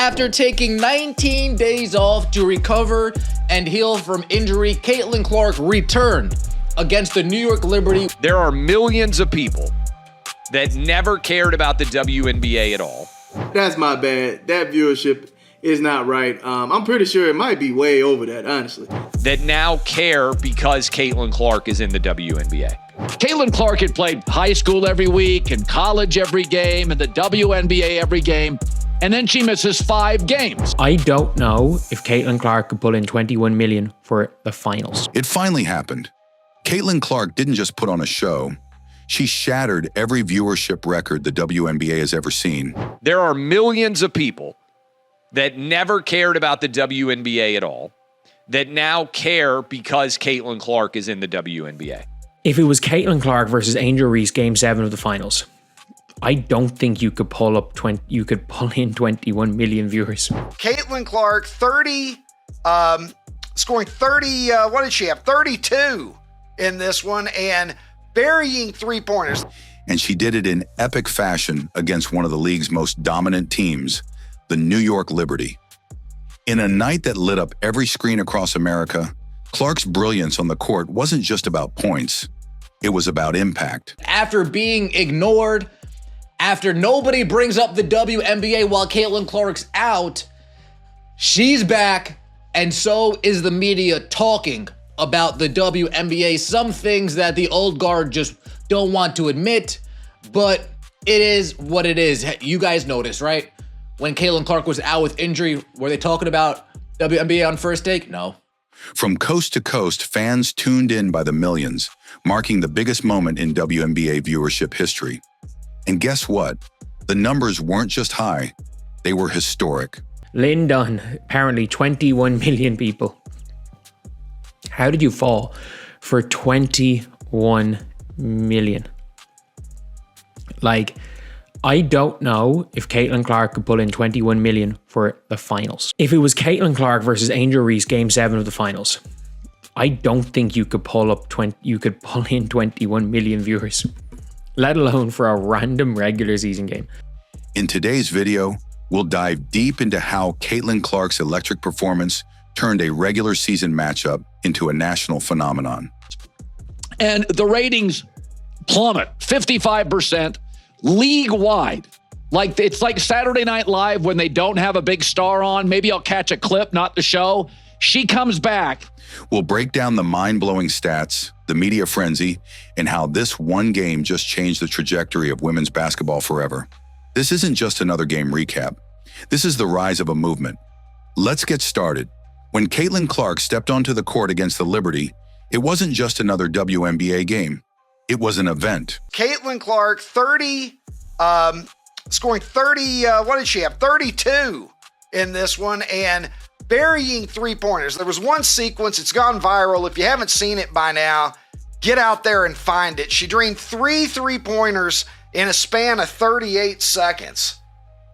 After taking 19 days off to recover and heal from injury, Caitlin Clark returned against the New York Liberty. There are millions of people that never cared about the WNBA at all. That's my bad. That viewership is not right. I'm pretty sure it might be way over that, honestly. That now care because Caitlin Clark is in the WNBA. Caitlin Clark had played high school every week and college every game and the WNBA every game, and then she misses 5 games. I don't know if Caitlin Clark could pull in 21 million for the finals. It finally happened. Caitlin Clark didn't just put on a show. She shattered every viewership record the WNBA has ever seen. There are millions of people that never cared about the WNBA at all that now care because Caitlin Clark is in the WNBA. If it was Caitlin Clark versus Angel Reese Game 7 of the finals, I don't think you could pull in 21 million viewers. Caitlin Clark, scoring 30, what did she have? 32 in this one and burying 3-pointers. And she did it in epic fashion against one of the league's most dominant teams, the New York Liberty. In a night that lit up every screen across America, Clark's brilliance on the court wasn't just about points. It was about impact. After being ignored, after nobody brings up the WNBA while Caitlin Clark's out, she's back, and so is the media talking about the WNBA. Some things that the old guard just don't want to admit, but it is what it is. You guys noticed, right? When Caitlin Clark was out with injury, were they talking about WNBA on First Take? No. From coast to coast, fans tuned in by the millions, marking the biggest moment in WNBA viewership history. And guess what? The numbers weren't just high, they were historic. Lynn Dunn, apparently 21 million people. How did you fall for 21 million? Like, I don't know if Caitlin Clark could pull in 21 million for the finals. If it was Caitlin Clark versus Angel Reese Game 7 of the finals, I don't think you could pull in 21 million viewers, let alone for a random regular season game. In today's video, we'll dive deep into how Caitlin Clark's electric performance turned a regular season matchup into a national phenomenon. And the ratings plummet 55%. League-wide. Like, it's like Saturday Night Live when they don't have a big star on. Maybe I'll catch a clip, not the show. She comes back. We'll break down the mind-blowing stats, the media frenzy, and how this one game just changed the trajectory of women's basketball forever. This isn't just another game recap. This is the rise of a movement. Let's get started. When Caitlin Clark stepped onto the court against the Liberty, it wasn't just another WNBA game. It was an event. Caitlin Clark, scoring 30, what did she have? 32 in this one and burying 3-pointers. There was one sequence, it's gone viral. If you haven't seen it by now, get out there and find it. She drained 3 3-pointers in a span of 38 seconds.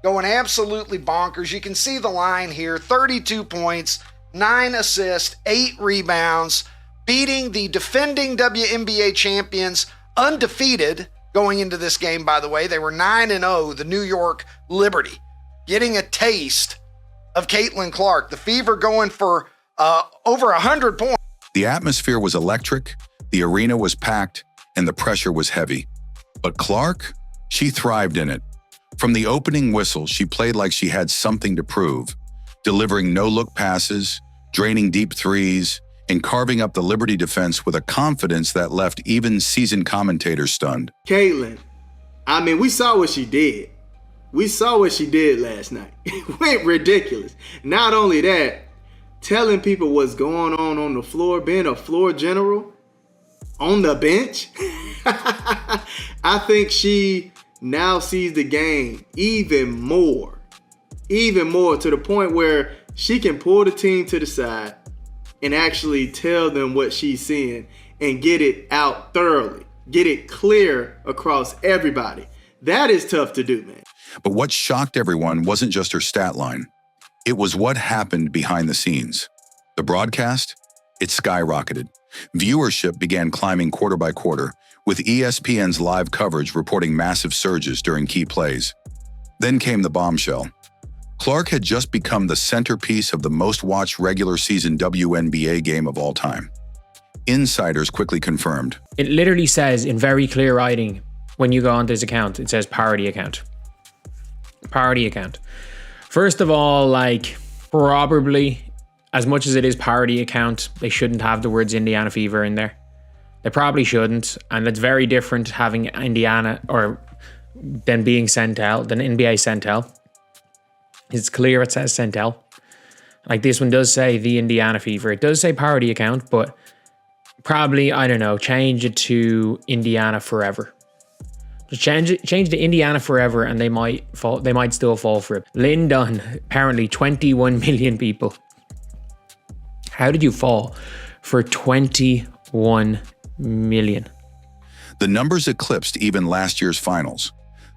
Going absolutely bonkers. You can see the line here, 32 points, 9 assists, 8 rebounds, beating the defending WNBA champions, undefeated going into this game, by the way. They were 9-0, the New York Liberty, getting a taste of Caitlin Clark. The Fever going for over 100 points. The atmosphere was electric, the arena was packed, and the pressure was heavy. But Clark, she thrived in it. From the opening whistle, she played like she had something to prove, delivering no-look passes, draining deep threes, and carving up the Liberty defense with a confidence that left even seasoned commentators stunned. Caitlin, I mean, we saw what she did. We saw what she did last night. It went ridiculous. Not only that, telling people what's going on the floor, being a floor general on the bench. I think she now sees the game even more to the point where she can pull the team to the side and actually tell them what she's seeing and get it out thoroughly, get it clear across everybody. That is tough to do, man. But what shocked everyone wasn't just her stat line. It was what happened behind the scenes. The broadcast, it skyrocketed. Viewership began climbing quarter by quarter, with ESPN's live coverage reporting massive surges during key plays. Then came the bombshell. Clark had just become the centerpiece of the most-watched regular season WNBA game of all time. Insiders quickly confirmed. It literally says in very clear writing, when you go on this account, it says parody account. Parody account. First of all, like, probably, as much as it is parody account, they shouldn't have the words Indiana Fever in there. They probably shouldn't, and it's very different having Indiana or than being Centel, than NBA Centel. It's clear it says Centel. Like this one does say the Indiana Fever. It does say parody account, but probably, I don't know, change it to Indiana Forever. Just change to Indiana Forever, and they might still fall for it. Lynn Dunn, apparently 21 million people. How did you fall for 21 million? The numbers eclipsed even last year's finals.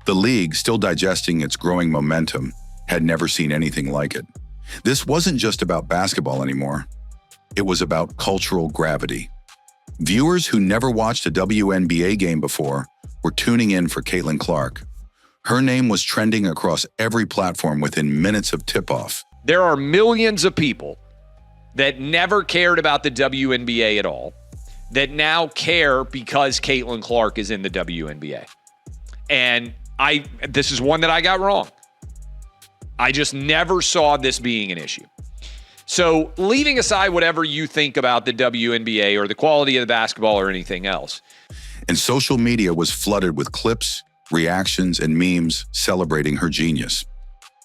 The league, still digesting its growing momentum, had never seen anything like it. This wasn't just about basketball anymore. It was about cultural gravity. Viewers who never watched a WNBA game before were tuning in for Caitlin Clark. Her name was trending across every platform within minutes of tip-off. There are millions of people that never cared about the WNBA at all that now care because Caitlin Clark is in the WNBA. And this is one that I got wrong. I just never saw this being an issue. So leaving aside whatever you think about the WNBA or the quality of the basketball or anything else. And social media was flooded with clips, reactions, and memes celebrating her genius.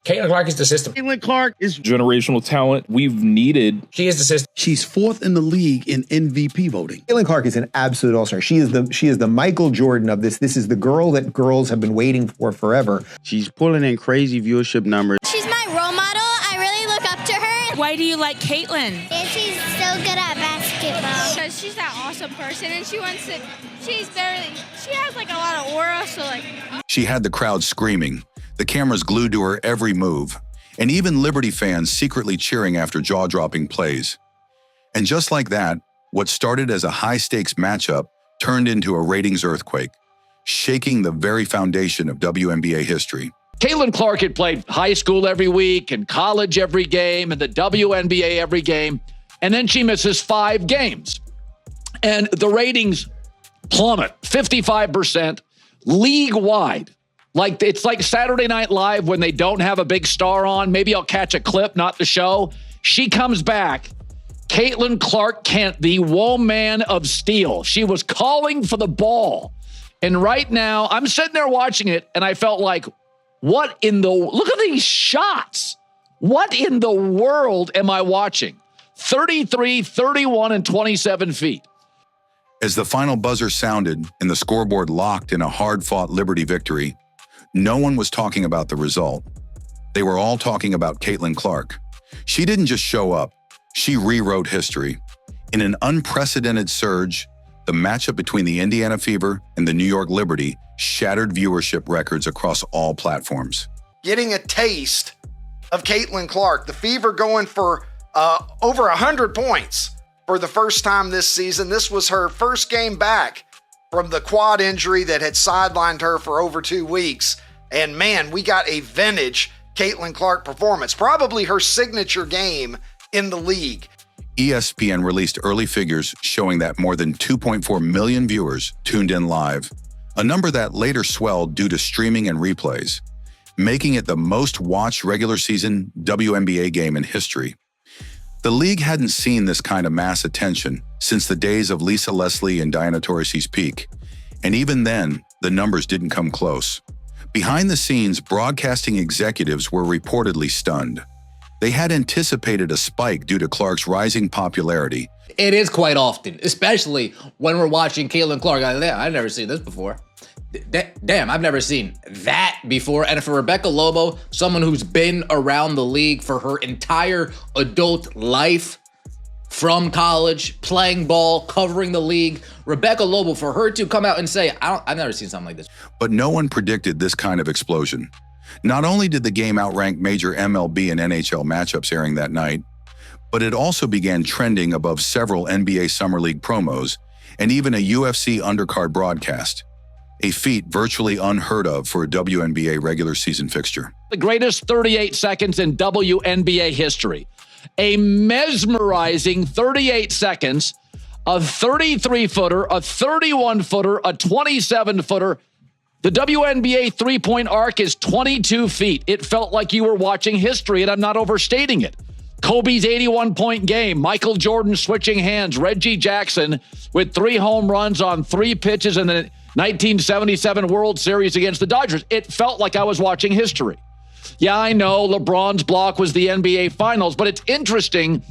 Caitlin Clark is the system. Caitlin Clark is generational talent we've needed. She is the system. She's fourth in the league in MVP voting. Caitlin Clark is an absolute all-star. She is the Michael Jordan of this. This is the girl that girls have been waiting for forever. She's pulling in crazy viewership numbers. She's my role model. I really look up to her. Why do you like Caitlin? And she's so good at basketball. Because she's that awesome person, and she has like a lot of aura, so like. She had the crowd screaming, the cameras glued to her every move, and even Liberty fans secretly cheering after jaw-dropping plays. And just like that, what started as a high-stakes matchup turned into a ratings earthquake, shaking the very foundation of WNBA history. Caitlin Clark had played high school every week and college every game and the WNBA every game. And then she misses 5 games. And the ratings plummet 55% league-wide. Like it's like Saturday Night Live when they don't have a big star on. Maybe I'll catch a clip, not the show. She comes back. Caitlin Clark Kent, the woman of steel. She was calling for the ball. And right now, I'm sitting there watching it, and I felt like, look at these shots. What in the world am I watching? 33, 31, and 27 feet. As the final buzzer sounded and the scoreboard locked in a hard-fought Liberty victory, no one was talking about the result. They were all talking about Caitlin Clark. She didn't just show up. She rewrote history. In an unprecedented surge, the matchup between the Indiana Fever and the New York Liberty shattered viewership records across all platforms. Getting a taste of Caitlin Clark, the Fever going for over 100 points for the first time this season. This was her first game back from the quad injury that had sidelined her for over 2 weeks. And man, we got a vintage Caitlin Clark performance, probably her signature game in the league. ESPN released early figures showing that more than 2.4 million viewers tuned in live, a number that later swelled due to streaming and replays, making it the most watched regular season WNBA game in history. The league hadn't seen this kind of mass attention since the days of Lisa Leslie and Diana Taurasi's peak, and even then, the numbers didn't come close. Behind the scenes, broadcasting executives were reportedly stunned. They had anticipated a spike due to Clark's rising popularity. It is quite often, especially when we're watching Caitlin Clark. I've never seen this before. Damn, I've never seen that before. And for Rebecca Lobo, someone who's been around the league for her entire adult life, from college, playing ball, covering the league, Rebecca Lobo, for her to come out and say, I've never seen something like this. But no one predicted this kind of explosion. Not only did the game outrank major MLB and NHL matchups airing that night, but it also began trending above several NBA Summer League promos and even a UFC undercard broadcast. a feat virtually unheard of for a WNBA regular season fixture. The greatest 38 seconds in WNBA history. A mesmerizing 38 seconds, a 33-footer, a 31-footer, a 27-footer. The WNBA three-point arc is 22 feet. It felt like you were watching history, and I'm not overstating it. Kobe's 81-point game, Michael Jordan switching hands, Reggie Jackson with 3 home runs on 3 pitches in the 1977 World Series against the Dodgers. It felt like I was watching history. Yeah, I know LeBron's block was the NBA Finals, but it's interesting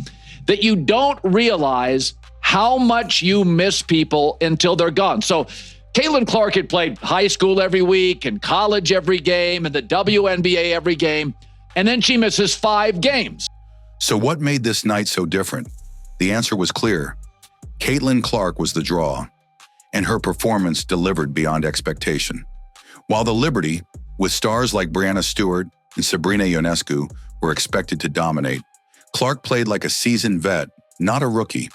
that you don't realize how much you miss people until they're gone. So Caitlin Clark had played high school every week and college every game and the WNBA every game, and then she misses 5 games. So what made this night so different? The answer was clear. Caitlin Clark was the draw, and her performance delivered beyond expectation. While the Liberty, with stars like Breanna Stewart and Sabrina Ionescu, were expected to dominate, Clark played like a seasoned vet, not a rookie.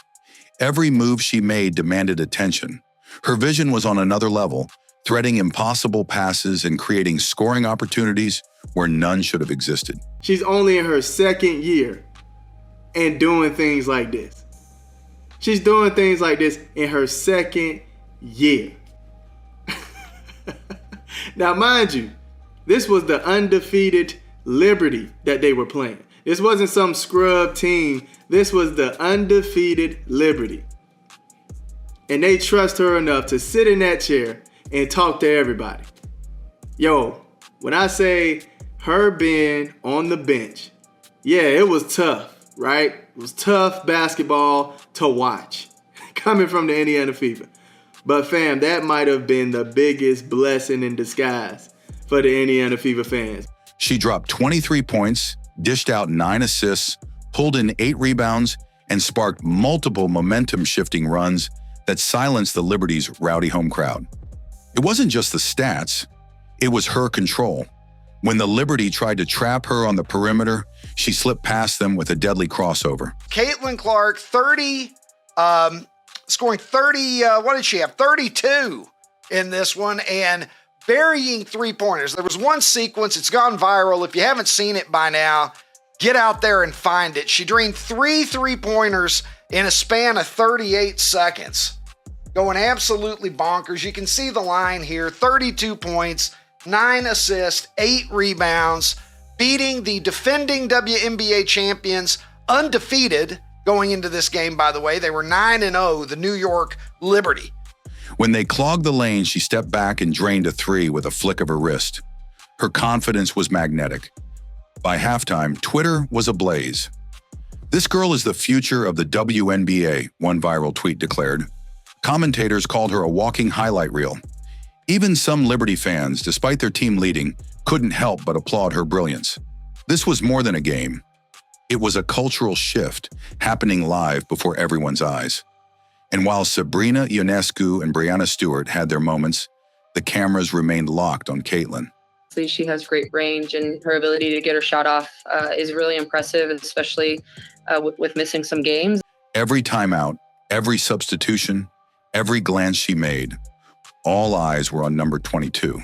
Every move she made demanded attention. Her vision was on another level, threading impossible passes and creating scoring opportunities where none should have existed. She's only in her 2nd year and doing things like this. She's doing things like this in her 2nd year. Now, mind you, this was the undefeated Liberty that they were playing. This wasn't some scrub team. This was the undefeated Liberty. And they trust her enough to sit in that chair and talk to everybody. Yo, when I say her being on the bench, yeah, it was tough, right? It was tough basketball to watch coming from the Indiana Fever. But fam, that might have been the biggest blessing in disguise for the Indiana Fever fans. She dropped 23 points, dished out 9 assists, pulled in 8 rebounds, and sparked multiple momentum-shifting runs that silenced the Liberty's rowdy home crowd. It wasn't just the stats, it was her control. When the Liberty tried to trap her on the perimeter, she slipped past them with a deadly crossover. Caitlin Clark, scoring 30, what did she have? 32 in this one, and burying 3-pointers. There was one sequence, it's gone viral. If you haven't seen it by now, get out there and find it. She drained 3 3-pointers in a span of 38 seconds. Going absolutely bonkers. You can see the line here, 32 points, 9 assists, 8 rebounds, beating the defending WNBA champions, undefeated going into this game, by the way. They were 9-0, the New York Liberty. When they clogged the lane, she stepped back and drained a 3 with a flick of her wrist. Her confidence was magnetic. By halftime, Twitter was ablaze. "This girl is the future of the WNBA," one viral tweet declared. Commentators called her a walking highlight reel. Even some Liberty fans, despite their team leading, couldn't help but applaud her brilliance. This was more than a game. It was a cultural shift happening live before everyone's eyes. And while Sabrina Ionescu and Breanna Stewart had their moments, the cameras remained locked on Caitlin. She has great range, and her ability to get her shot off is really impressive, especially with missing some games. Every timeout, every substitution, every glance she made, all eyes were on number 22.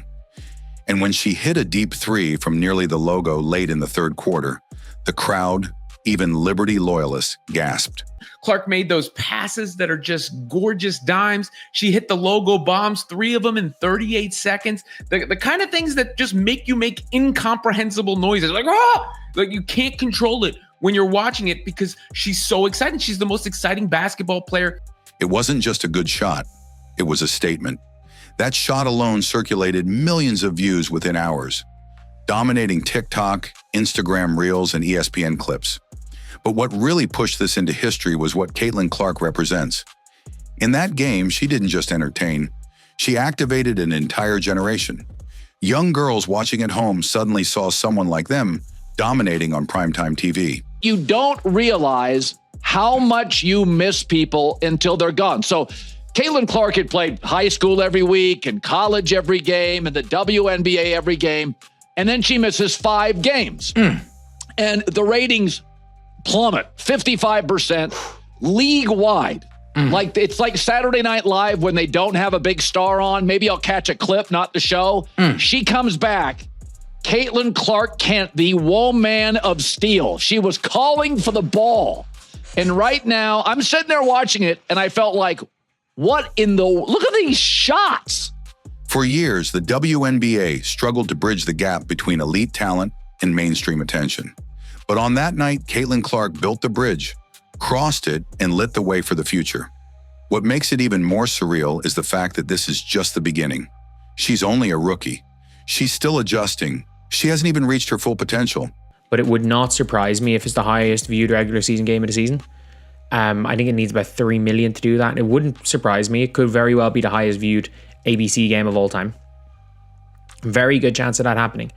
And when she hit a deep 3 from nearly the logo late in the 3rd quarter, the crowd, even Liberty loyalists, gasped. Clark made those passes that are just gorgeous dimes. She hit the logo bombs, 3 of them in 38 seconds. The kind of things that just make you make incomprehensible noises. Like, oh! Like you can't control it when you're watching it because she's so exciting. She's the most exciting basketball player. It wasn't just a good shot. It was a statement. That shot alone circulated millions of views within hours, dominating TikTok, Instagram Reels, and ESPN clips. But what really pushed this into history was what Caitlin Clark represents. In that game, she didn't just entertain. She activated an entire generation. Young girls watching at home suddenly saw someone like them dominating on primetime TV. You don't realize how much you miss people until they're gone. So Caitlin Clark had played high school every week and college every game and the WNBA every game, and then she misses 5 games. And the ratings plummet 55% league-wide. Like it's like Saturday Night Live when they don't have a big star on. Maybe I'll catch a clip, not the show. She comes back. Caitlin Clark Kent, the woman of steel. She was calling for the ball. And right now, I'm sitting there watching it, and I felt like, what in the... Look at these shots. For years, the WNBA struggled to bridge the gap between elite talent and mainstream attention. But on that night, Caitlin Clark built the bridge, crossed it, and lit the way for the future. What makes it even more surreal is the fact that this is just the beginning. She's only a rookie. She's still adjusting. She hasn't even reached her full potential. But it would not surprise me if it's the highest viewed regular season game of the season. I think it needs about 3 million to do that. It wouldn't surprise me. It could very well be the highest viewed ABC game of all time. Very good chance of that happening.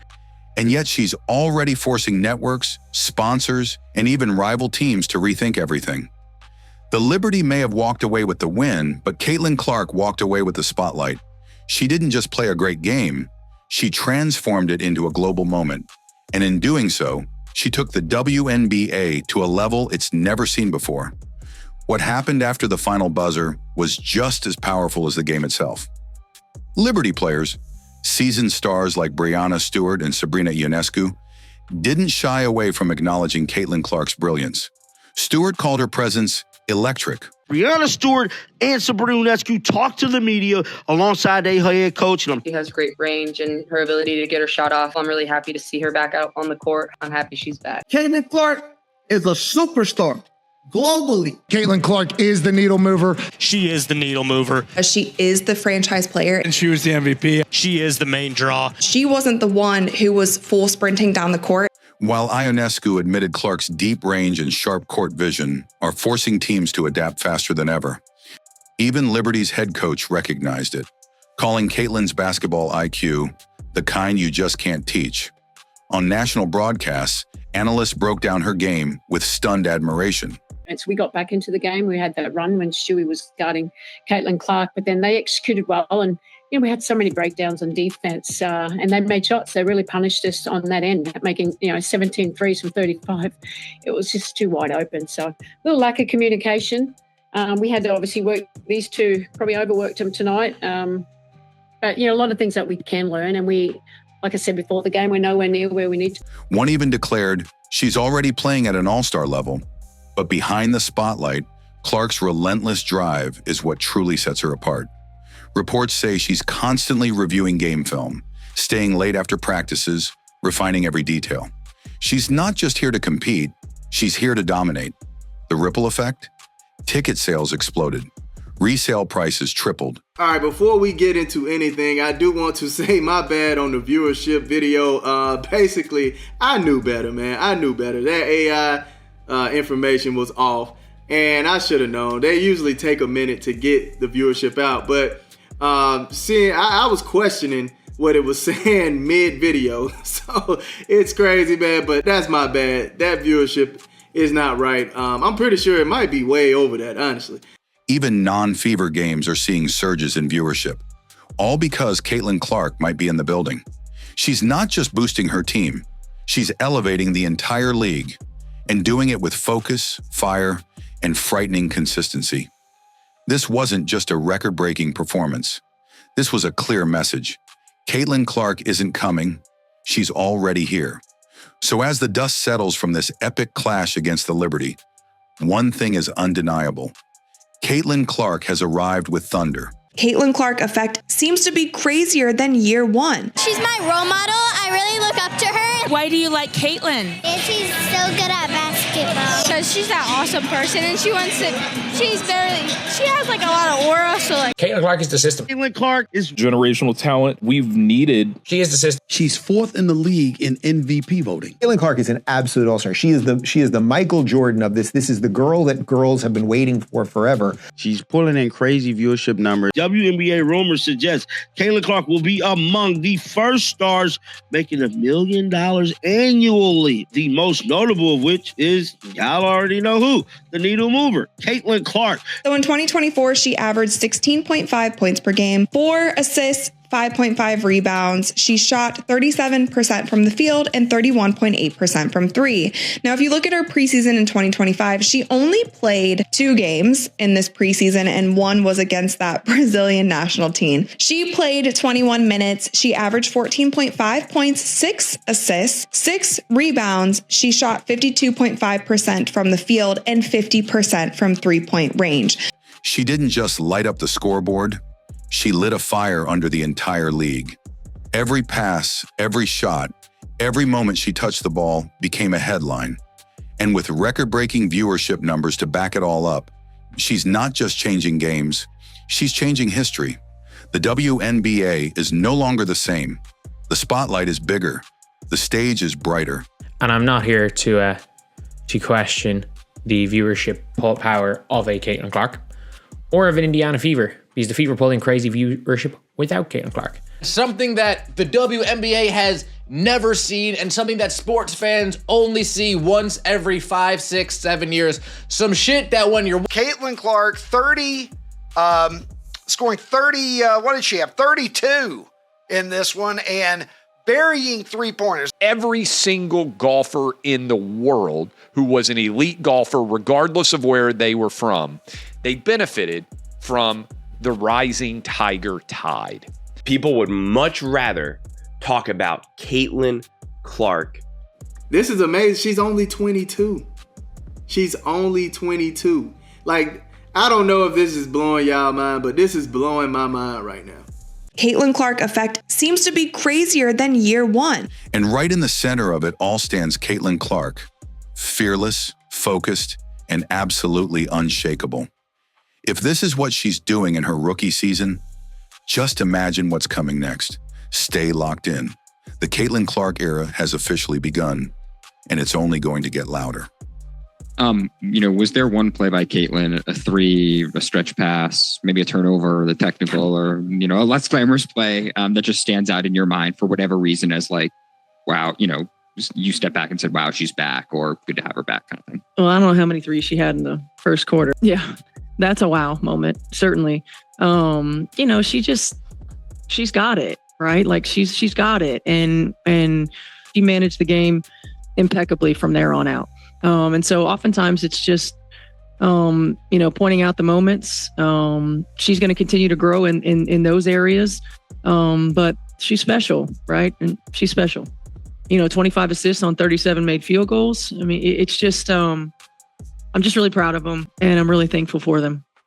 And yet she's already forcing networks, sponsors, and even rival teams to rethink everything. The Liberty may have walked away with the win, but Caitlin Clark walked away with the spotlight. She didn't just play a great game, she transformed it into a global moment. And in doing so, she took the WNBA to a level it's never seen before. What happened after the final buzzer was just as powerful as the game itself. Liberty players, seasoned stars like Breanna Stewart and Sabrina Ionescu, didn't shy away from acknowledging Caitlin Clark's brilliance. Stewart called her presence electric. Breanna Stewart and Sabrina Ionescu talked to the media alongside their head coach. She has great range and her ability to get her shot off. I'm really happy to see her back out on the court. I'm happy she's back. Caitlin Clark is a superstar globally. Caitlin Clark is the needle mover. She is the needle mover. She is the franchise player. And she was the MVP. She is the main draw. She wasn't the one who was full sprinting down the court. While Ionescu admitted Clark's deep range and sharp court vision are forcing teams to adapt faster than ever, even Liberty's head coach recognized it, calling Caitlin's basketball IQ the kind you just can't teach. On national broadcasts, analysts broke down her game with stunned admiration. So we got back into the game. We had that run when Stewie was guarding Caitlin Clark, but then they executed well. And, we had so many breakdowns on defense and they made shots. They really punished us on that end, making, 17 threes from 35. It was just too wide open. So a little lack of communication. We had to obviously work these two, probably overworked them tonight. But, a lot of things that we can learn. And we, like I said before the game, we're nowhere near where we need to. One even declared she's already playing at an all-star level. But behind the spotlight, Clark's relentless drive is what truly sets her apart. Reports say she's constantly reviewing game film, staying late after practices, refining every detail. She's not just here to compete, she's here to dominate. The ripple effect? Ticket sales exploded. Resale prices tripled. All right, before we get into anything, I do want to say my bad on the viewership video. Basically, I knew better, man. I knew better. That AI information was off, and I should have known. They usually take a minute to get the viewership out, but I was questioning what it was saying mid-video, so it's crazy, man, but that's my bad. That viewership is not right. I'm pretty sure it might be way over that, honestly. Even non-fever games are seeing surges in viewership, all because Caitlin Clark might be in the building. She's not just boosting her team, she's elevating the entire league, and doing it with focus, fire, and frightening consistency. This wasn't just a record-breaking performance. This was a clear message. Caitlin Clark isn't coming, she's already here. So as the dust settles from this epic clash against the Liberty, one thing is undeniable. Caitlin Clark has arrived with thunder. Caitlin Clark effect seems to be crazier than year one. She's my role model. I really look up to her. Why do you like Caitlin? And she's so good at basketball. Because she's that awesome person and she has like a lot of aura, so like. Caitlin Clark is the system. Caitlin Clark is generational talent we've needed. She is the system. She's fourth in the league in MVP voting. Caitlin Clark is an absolute all-star. She is the Michael Jordan of this. This is the girl that girls have been waiting for forever. She's pulling in crazy viewership numbers. WNBA rumors suggest Caitlin Clark will be among the first stars making $1 million annually. The most notable of which is, y'all already know who, the needle mover, Caitlin Clark. So in 2024, she averaged 16.5 points per game, 4 assists, 5.5 rebounds. She shot 37% from the field and 31.8% from three. Now, if you look at her preseason in 2025, she only played 2 games in this preseason, and one was against that Brazilian national team. She played 21 minutes. She averaged 14.5 points, 6 assists, 6 rebounds. She shot 52.5% from the field and 50% from three-point range. She didn't just light up the scoreboard, she lit a fire under the entire league. Every pass, every shot, every moment she touched the ball became a headline. And with record-breaking viewership numbers to back it all up, she's not just changing games, she's changing history. The WNBA is no longer the same. The spotlight is bigger. The stage is brighter. And I'm not here to question the viewership power of a Caitlin Clark or of an Indiana Fever, because the Fever pulled in crazy viewership without Caitlin Clark. Something that the WNBA has never seen, and something that sports fans only see once every 5, 6, 7 years. Some shit that when you're... Caitlin Clark, scoring 30, what did she have? 32 in this one, and burying three-pointers. Every single golfer in the world who was an elite golfer, regardless of where they were from, they benefited from the rising Tiger tide. People would much rather talk about Caitlin Clark. This is amazing. She's only 22. She's only 22. Like, I don't know if this is blowing y'all mind, but this is blowing my mind right now. Caitlin Clark effect seems to be crazier than year one. And right in the center of it all stands Caitlin Clark, fearless, focused, and absolutely unshakable. If this is what she's doing in her rookie season, just imagine what's coming next. Stay locked in. The Caitlin Clark era has officially begun, and it's only going to get louder. Was there one play by Caitlin, a three, a stretch pass, maybe a turnover, the technical, or, a less glamorous play that just stands out in your mind for whatever reason as like, wow, you step back and said, wow, she's back, or good to have her back kind of thing? Well, I don't know how many threes she had in the first quarter. Yeah, that's a wow moment, certainly. She's got it, right? Like she's got it. And she managed the game impeccably from there on out. And so oftentimes it's just, pointing out the moments. She's going to continue to grow in those areas. But she's special, right? And she's special. 25 assists on 37 made field goals. I mean, it's just, I'm just really proud of them, and I'm really thankful for them.